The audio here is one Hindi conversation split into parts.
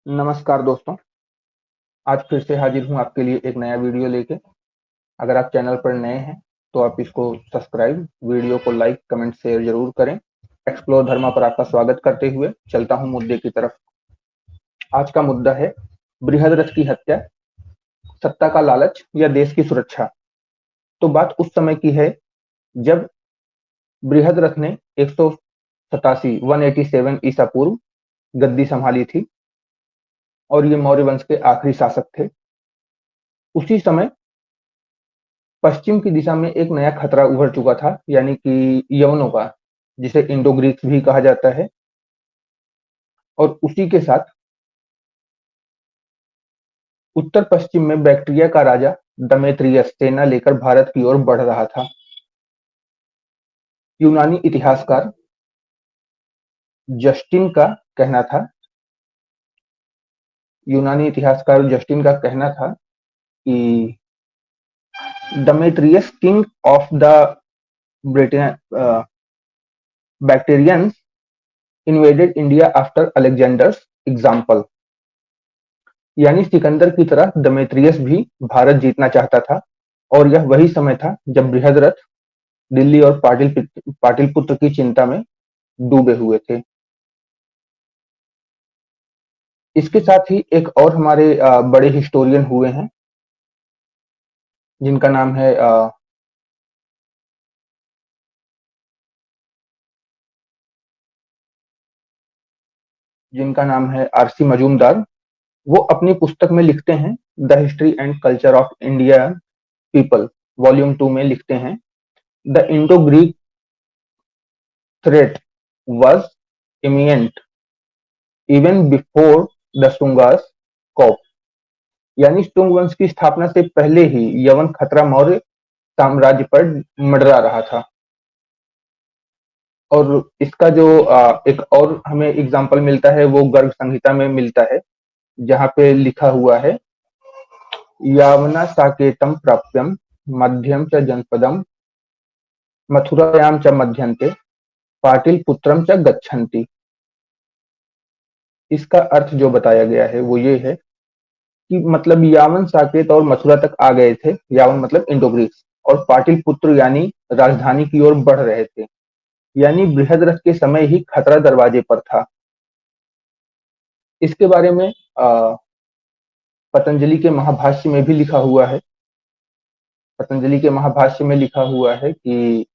नमस्कार दोस्तों, आज फिर से हाजिर हूँ आपके लिए एक नया वीडियो लेके। अगर आप चैनल पर नए हैं तो आप इसको सब्सक्राइब, वीडियो को लाइक, कमेंट, शेयर ज़रूर करें। एक्सप्लोर धर्मा पर आपका स्वागत करते हुए चलता हूँ मुद्दे की तरफ। आज का मुद्दा है बृहद्रथ की हत्या, सत्ता का लालच या देश की सुरक्षा। तो बात उस समय की है जब बृहद्रथ ने 187 187 ईसा पूर्व गद्दी संभाली थी और ये मौर्य वंश के आखिरी शासक थे। उसी समय पश्चिम की दिशा में एक नया खतरा उभर चुका था, यानी कि यवनों का, जिसे इंडो ग्रीक्स भी कहा जाता है। और उसी के साथ उत्तर पश्चिम में बैक्ट्रिया का राजा दमेत्रियस सेना लेकर भारत की ओर बढ़ रहा था। यूनानी इतिहासकार जस्टिन का कहना था यूनानी इतिहासकार जस्टिन का कहना था कि Demetrius king of the Bactrians invaded India after Alexander's example. यानी सिकंदर की तरह दमेत्रियस भी भारत जीतना चाहता था। और यह वही समय था जब बृहद्रथ दिल्ली और पाटिलपुत्र की चिंता में डूबे हुए थे। इसके साथ ही एक और हमारे बड़े हिस्टोरियन हुए हैं जिनका नाम है आरसी मजूमदार। वो अपनी पुस्तक में लिखते हैं, the history and culture of India people, volume 2 में लिखते हैं, the Indo Greek threat was imminent even before the Sungas कॉप। यानी शुंग वंश की स्थापना से पहले ही यवन खतरा मौर्य साम्राज्य पर मंडरा रहा था। और इसका जो एक और हमें एग्जाम्पल मिलता है वो गर्ग संहिता में मिलता है, जहाँ पे लिखा हुआ है, यावना साकेतम प्राप्यम मध्यम च जनपदम मथुरायां च मध्यन्ते पाटिलपुत्रम च गच्छन्ति। इसका अर्थ जो बताया गया है वो ये है कि मतलब यावन, साकेत और मथुरा तक आ गए थे। यावन मतलब इंडो ग्रीक्स, और पाटिलपुत्र यानी राजधानी की ओर बढ़ रहे थे। यानी बृहद्रथ के समय ही खतरा दरवाजे पर था। इसके बारे में पतंजलि के महाभाष्य में भी लिखा हुआ है। पतंजलि के महाभाष्य में लिखा हुआ है कि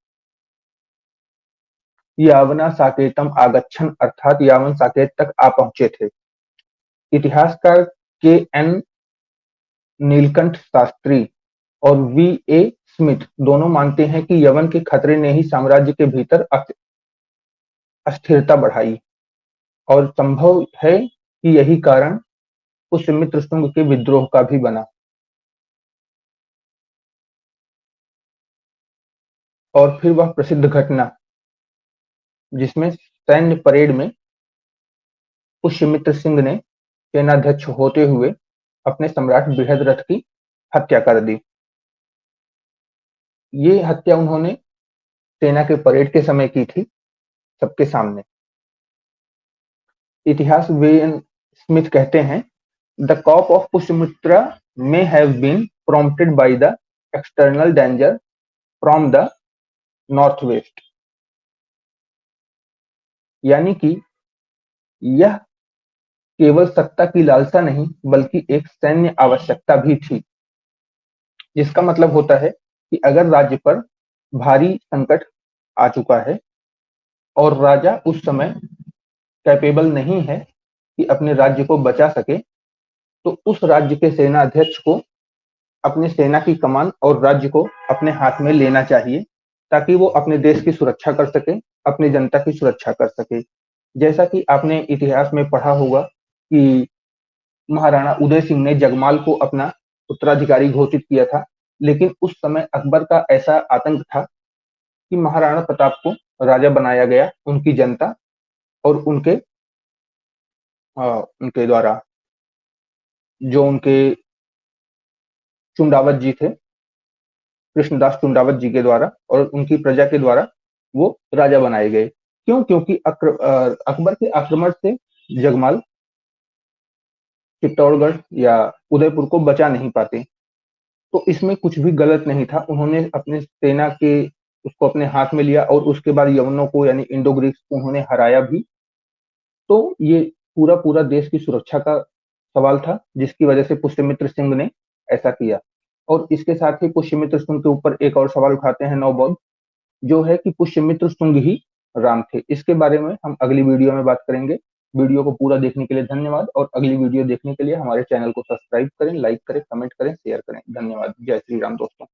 यावना साकेतम आगच्छन, अर्थात यावन साकेत तक आ पहुंचे थे। इतिहासकार के एन नीलकंठ शास्त्री और वी ए स्मिथ दोनों मानते हैं कि यवन के खतरे ने ही साम्राज्य के भीतर अस्थिरता बढ़ाई, और संभव है कि यही कारण पुष्यमित्र शुंग के विद्रोह का भी बना। और फिर वह प्रसिद्ध घटना जिसमें सैन्य परेड में पुष्यमित्र सिंह ने सेनाध्यक्ष होते हुए अपने सम्राट बृहद्रथ की हत्या कर दी। ये हत्या उन्होंने सेना के परेड के समय की थी, सबके सामने। इतिहास वेन स्मिथ कहते हैं, the corp of Pushyamitra may have been prompted by the external danger from the northwest। यानी कि यह केवल सत्ता की लालसा नहीं बल्कि एक सैन्य आवश्यकता भी थी, जिसका मतलब होता है कि अगर राज्य पर भारी संकट आ चुका है और राजा उस समय कैपेबल नहीं है कि अपने राज्य को बचा सके, तो उस राज्य के सेना अध्यक्ष को अपने सेना की कमान और राज्य को अपने हाथ में लेना चाहिए, ताकि वो अपने देश की सुरक्षा कर सके, अपनी जनता की सुरक्षा कर सके। जैसा कि आपने इतिहास में पढ़ा होगा कि महाराणा उदय सिंह ने जगमाल को अपना उत्तराधिकारी घोषित किया था, लेकिन उस समय अकबर का ऐसा आतंक था कि महाराणा प्रताप को राजा बनाया गया उनकी जनता और उनके द्वारा, जो उनके चुंडावत जी थे, कृष्णदास चुंडावत जी के द्वारा और उनकी प्रजा के द्वारा वो राजा बनाए गए। क्यों? क्योंकि अकबर के आक्रमण से जगमाल चित्तौड़गढ़ या उदयपुर को बचा नहीं पाते। तो इसमें कुछ भी गलत नहीं था। उन्होंने अपने सेना के उसको अपने हाथ में लिया और उसके बाद यवनों को यानी इंडो ग्रीक्स को उन्होंने हराया भी। तो ये पूरा देश की सुरक्षा का सवाल था, जिसकी वजह से पुष्यमित्र सिंह ने ऐसा किया। और इसके साथ ही पुष्यमित्र सिंह के ऊपर एक और सवाल उठाते हैं नवबोध, जो है कि पुष्यमित्र शुंग ही राम थे। इसके बारे में हम अगली वीडियो में बात करेंगे। वीडियो को पूरा देखने के लिए धन्यवाद, और अगली वीडियो देखने के लिए हमारे चैनल को सब्सक्राइब करें, लाइक करें, कमेंट करें, शेयर करें। धन्यवाद। जय श्री राम दोस्तों।